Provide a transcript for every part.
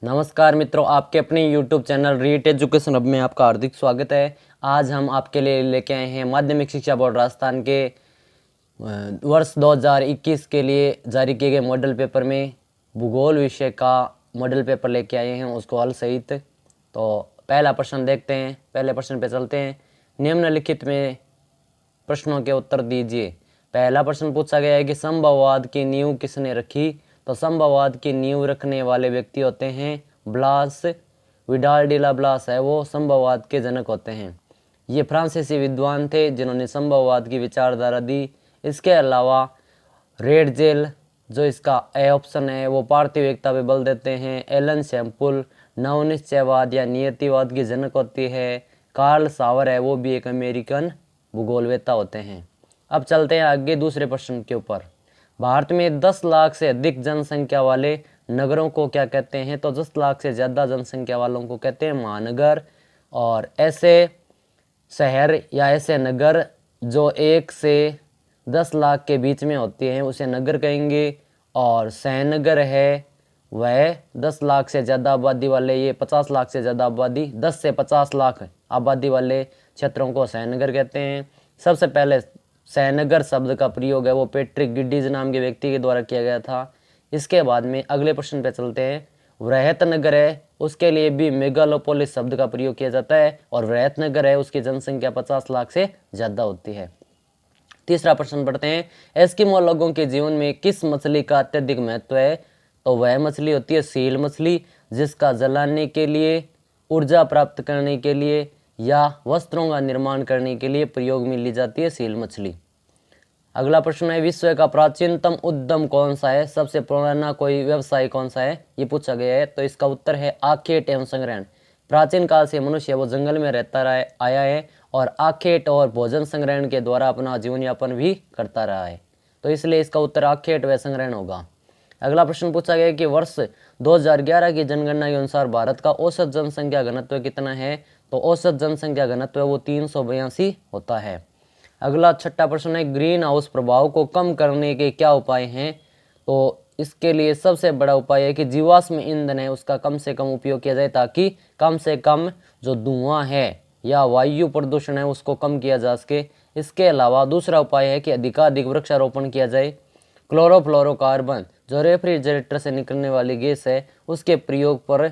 नमस्कार मित्रों, आपके अपने YouTube channel REET education hub में आपका हार्दिक स्वागत है। आज हम आपके लिए लेके आए हैं माध्यमिक शिक्षा बोर्ड राजस्थान के वर्ष 2021 के लिए जारी किए गए मॉडल पेपर में भूगोल विषय का मॉडल पेपर लेके आए हैं, उसको हल सहित। तो पहला प्रश्न देखते हैं, पहले प्रश्न पे चलते हैं। निम्नलिखित में प्रश्नों के उत्तर दीजिए। पहला प्रश्न पूछा गया है कि संभववाद की नींव किसने रखी। तो संभववाद की नींव रखने वाले व्यक्ति होते हैं ब्लास। विडाल डी ला ब्लास है वो संभववाद के जनक होते हैं। ये फ्रांसीसी विद्वान थे जिन्होंने संभववाद की विचारधारा दी। इसके अलावा रेडजेल, जो इसका ए ऑप्शन है, वो पार्थिविकता पे बल देते हैं। एलन सैम्पुल नवनिश्चयवाद या नियतिवाद की जनक होती है। कार्ल सावर है वो भी एक अमेरिकन भूगोलवेत्ता होते हैं। अब चलते हैं आगे दूसरे प्रश्न के ऊपर। भारत में 10 लाख से अधिक जनसंख्या वाले नगरों को क्या कहते हैं। तो 10 लाख से ज़्यादा जनसंख्या वालों को कहते हैं महानगर। और ऐसे शहर या ऐसे नगर जो 1 से 10 लाख के बीच में होते हैं उसे नगर कहेंगे। और शहनगर है वह 10 लाख से ज़्यादा आबादी वाले, ये 50 लाख से ज़्यादा आबादी, 10 से 50 लाख आबादी वाले क्षेत्रों को शहनगर कहते हैं। सबसे पहले शहनगर शब्द का प्रयोग है वो पैट्रिक गिडीज नाम के व्यक्ति के द्वारा किया गया था। इसके बाद में अगले प्रश्न पे चलते हैं। वृहत नगर है उसके लिए भी मेगालोपोलिस शब्द का प्रयोग किया जाता है, और वृहत नगर है उसकी जनसंख्या 50 लाख से ज़्यादा होती है। तीसरा प्रश्न पढ़ते हैं। एस्किमो लोगों के जीवन में किस मछली का अत्यधिक महत्व है। तो वह मछली होती है सील मछली, जिसका जलाने के लिए, ऊर्जा प्राप्त करने के लिए या वस्त्रों का निर्माण करने के लिए प्रयोग में ली जाती है सील मछली। अगला प्रश्न है विश्व का प्राचीनतम उद्यम कौन सा है। सबसे पुराना कोई व्यवसाय कौन सा है, ये पूछा गया है। तो इसका उत्तर है आखेट एवं संग्रहण। प्राचीन काल से मनुष्य वो जंगल में रहता आया है और आखेट और भोजन संग्रहण के द्वारा अपना जीवन यापन भी करता रहा है। तो इसलिए इसका उत्तर आखेट व संग्रहण होगा। अगला प्रश्न पूछा गया कि वर्ष 2011 की जनगणना के अनुसार भारत का औसत जनसंख्या घनत्व कितना है। तो औसत जनसंख्या घनत्व वो 382 होता है। अगला छठा प्रश्न है ग्रीन हाउस प्रभाव को कम करने के क्या उपाय हैं। तो इसके लिए सबसे बड़ा उपाय है कि जीवाश्म ईंधन है उसका कम से कम उपयोग किया जाए, ताकि कम से कम जो धुआं है या वायु प्रदूषण है उसको कम किया जा सके। इसके अलावा दूसरा उपाय है कि अधिकाधिक वृक्षारोपण किया जाए। क्लोरोफ्लोरोकार्बन जो रेफ्रिजरेटर से निकलने वाली गैस है उसके प्रयोग पर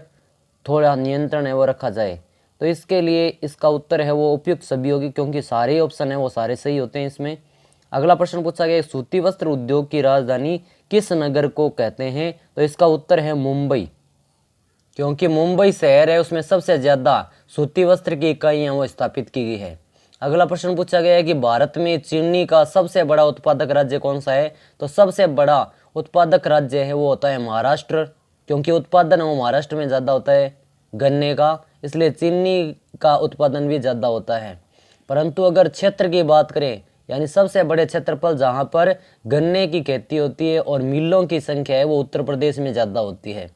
थोड़ा नियंत्रण है वो रखा जाए। तो इसके लिए इसका उत्तर है वो उपयुक्त सभी होगी, क्योंकि सारे ऑप्शन है वो सारे सही होते हैं इसमें। अगला प्रश्न पूछा गया सूती वस्त्र उद्योग की राजधानी किस नगर को कहते हैं। तो इसका उत्तर है मुंबई, क्योंकि मुंबई शहर है उसमें सबसे ज़्यादा सूती वस्त्र की इकाइयाँ वो स्थापित की गई है। अगला प्रश्न पूछा गया है कि भारत में चीनी का सबसे बड़ा उत्पादक राज्य कौन सा है। तो सबसे बड़ा उत्पादक राज्य है वो होता है महाराष्ट्र, क्योंकि उत्पादन वो महाराष्ट्र में ज़्यादा होता है गन्ने का, इसलिए चीनी का उत्पादन भी ज़्यादा होता है। परंतु अगर क्षेत्र की बात करें, यानी सबसे बड़े क्षेत्रफल जहाँ पर गन्ने की खेती होती है और मिलों की संख्या है वो उत्तर प्रदेश में ज़्यादा होती है।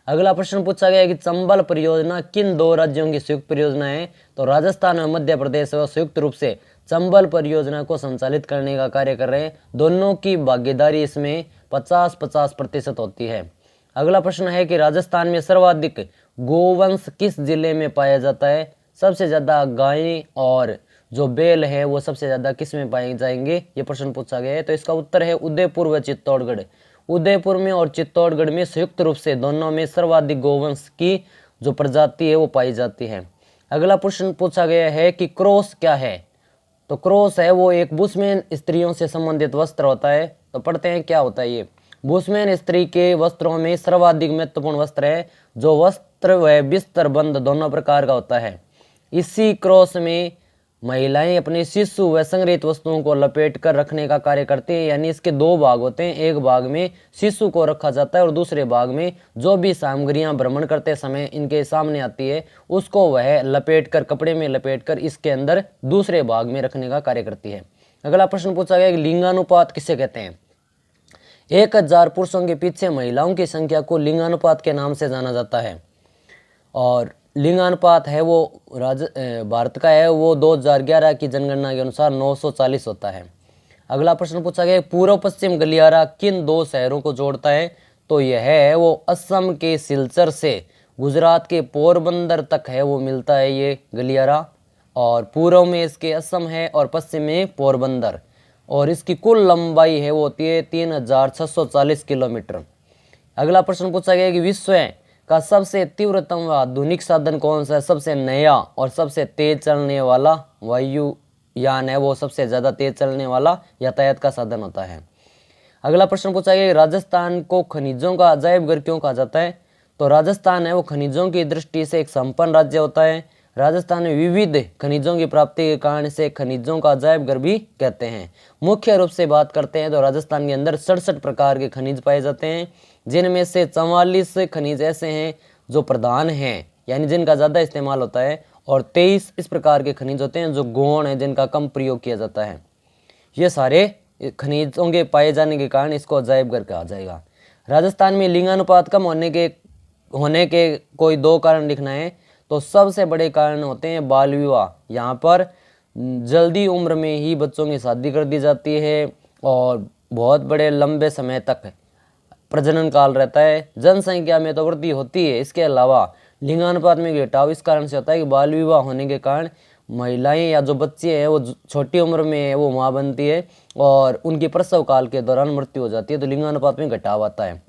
अगला प्रश्न पूछा गया कि चंबल परियोजना किन 2 राज्यों की संयुक्त परियोजना है। तो राजस्थान और मध्य प्रदेश व संयुक्त रूप से चंबल परियोजना को संचालित करने का कार्य कर रहे हैं। दोनों की भागीदारी इसमें 50-50% होती है। अगला प्रश्न है कि राजस्थान में सर्वाधिक गोवंश किस जिले में पाया जाता है। सबसे ज़्यादा गाय और जो बैल है वो सबसे ज़्यादा किस में पाए जाएंगे, ये प्रश्न पूछा गया है। तो इसका उत्तर है उदयपुर व चित्तौड़गढ़। उदयपुर में और चित्तौड़गढ़ में संयुक्त रूप से दोनों में सर्वाधिक गोवंश की जो प्रजाति है वो पाई जाती है। अगला प्रश्न पूछा गया है कि क्रॉस क्या है। तो क्रॉस है वो एक बुशमैन स्त्रियों से संबंधित वस्त्र होता है। तो पढ़ते हैं क्या होता है ये। बुशमैन स्त्री के वस्त्रों में सर्वाधिक महत्वपूर्ण वस्त्र है जो वस्त्र व बिस्तर बंद दोनों प्रकार का होता है। इसी क्रॉस में महिलाएं अपने शिशु व संग्रहित वस्तुओं को लपेट कर रखने का कार्य करती हैं, यानी इसके 2 भाग होते हैं। एक भाग में शिशु को रखा जाता है और दूसरे भाग में जो भी सामग्रियां भ्रमण करते समय इनके सामने आती है उसको वह लपेट कर, कपड़े में लपेट कर इसके अंदर दूसरे भाग में रखने का कार्य करती है। अगला प्रश्न पूछा गया कि लिंगानुपात किसे कहते हैं। 1000 पुरुषों के पीछे महिलाओं की संख्या को लिंगानुपात के नाम से जाना जाता है। और लिंगानुपात है वो भारत का है वो 2011 की जनगणना के अनुसार 940 होता है। अगला प्रश्न पूछा गया पूर्व पश्चिम गलियारा किन 2 शहरों को जोड़ता है। तो यह है वो असम के सिलचर से गुजरात के पोरबंदर तक है वो मिलता है ये गलियारा। और पूर्व में इसके असम है और पश्चिम में पोरबंदर। और इसकी कुल लंबाई है वो होती है 3640 किलोमीटर। अगला प्रश्न पूछा गया कि विश्व का सबसे तीव्रतम व आधुनिक साधन कौन सा है। सबसे नया और सबसे तेज चलने वाला वायुयान है वो सबसे ज़्यादा तेज चलने वाला यातायात का साधन होता है। अगला प्रश्न पूछा गया कि राजस्थान को खनिजों का अजायब घर क्यों कहा जाता है। तो राजस्थान है वो खनिजों की दृष्टि से एक संपन्न राज्य होता है। राजस्थान में विविध खनिजों की प्राप्ति के कारण से खनिजों का अजायब घर भी कहते हैं। मुख्य रूप से बात करते हैं तो राजस्थान के अंदर 67 प्रकार के खनिज पाए जाते हैं, जिनमें से 44 खनिज ऐसे हैं जो प्रधान हैं यानी जिनका ज़्यादा इस्तेमाल होता है, और 23 इस प्रकार के खनिज होते हैं जो गौण हैं जिनका कम प्रयोग किया जाता है। ये सारे खनिजों के पाए जाने के कारण इसको अजायब घर कहा जाएगा। राजस्थान में लिंगानुपात कम होने के कोई 2 कारण लिखना है। तो सबसे बड़े कारण होते हैं बाल विवाह। यहाँ पर जल्दी उम्र में ही बच्चों की शादी कर दी जाती है और बहुत बड़े लंबे समय तक प्रजनन काल रहता है। जनसंख्या में तो वृद्धि होती है, इसके अलावा लिंगानुपात में घटाव इस कारण से होता है कि बाल विवाह होने के कारण महिलाएं या जो बच्चे हैं वो छोटी उम्र में वो माँ बनती है और उनकी प्रसव काल के दौरान मृत्यु हो जाती है, तो लिंगानुपात में घटाव आता है।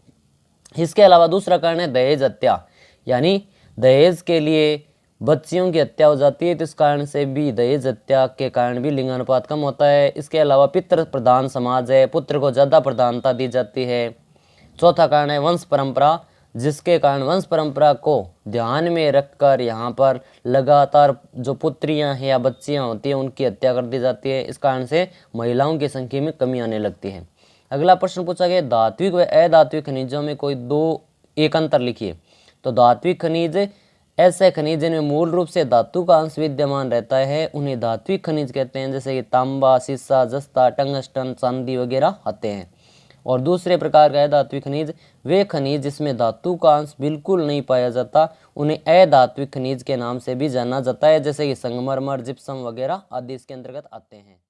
इसके अलावा दूसरा कारण है दहेज हत्या, यानी दहेज के लिए बच्चियों की हत्या हो जाती है, तो इस कारण से भी दहेज हत्या के कारण भी लिंगानुपात कम होता है। इसके अलावा पितृ प्रधान समाज है, पुत्र को ज़्यादा प्रधानता दी जाती है। चौथा कारण है वंश परंपरा, जिसके कारण वंश परंपरा को ध्यान में रखकर यहाँ पर लगातार जो पुत्रियाँ हैं या बच्चियाँ होती हैं उनकी हत्या कर दी जाती है। इस कारण से महिलाओं की संख्या में कमी आने लगती है। अगला प्रश्न पूछा गया धात्विक व अधात्विक खनिजों में एक अंतर लिखिए। तो धात्विक खनिज ऐसे खनिज जिनमें मूल रूप से धातु का अंश विद्यमान रहता है उन्हें धात्विक खनिज कहते हैं, जैसे कि तांबा, सीसा, जस्ता, टंगस्टन, चांदी वगैरह आते हैं। और दूसरे प्रकार का अधात्विक खनिज वे खनिज जिसमें धातु का अंश बिल्कुल नहीं पाया जाता उन्हें अधात्विक खनिज के नाम से भी जाना जाता है, जैसे कि संगमरमर, जिप्सम वगैरह आदि इसके अंतर्गत आते हैं।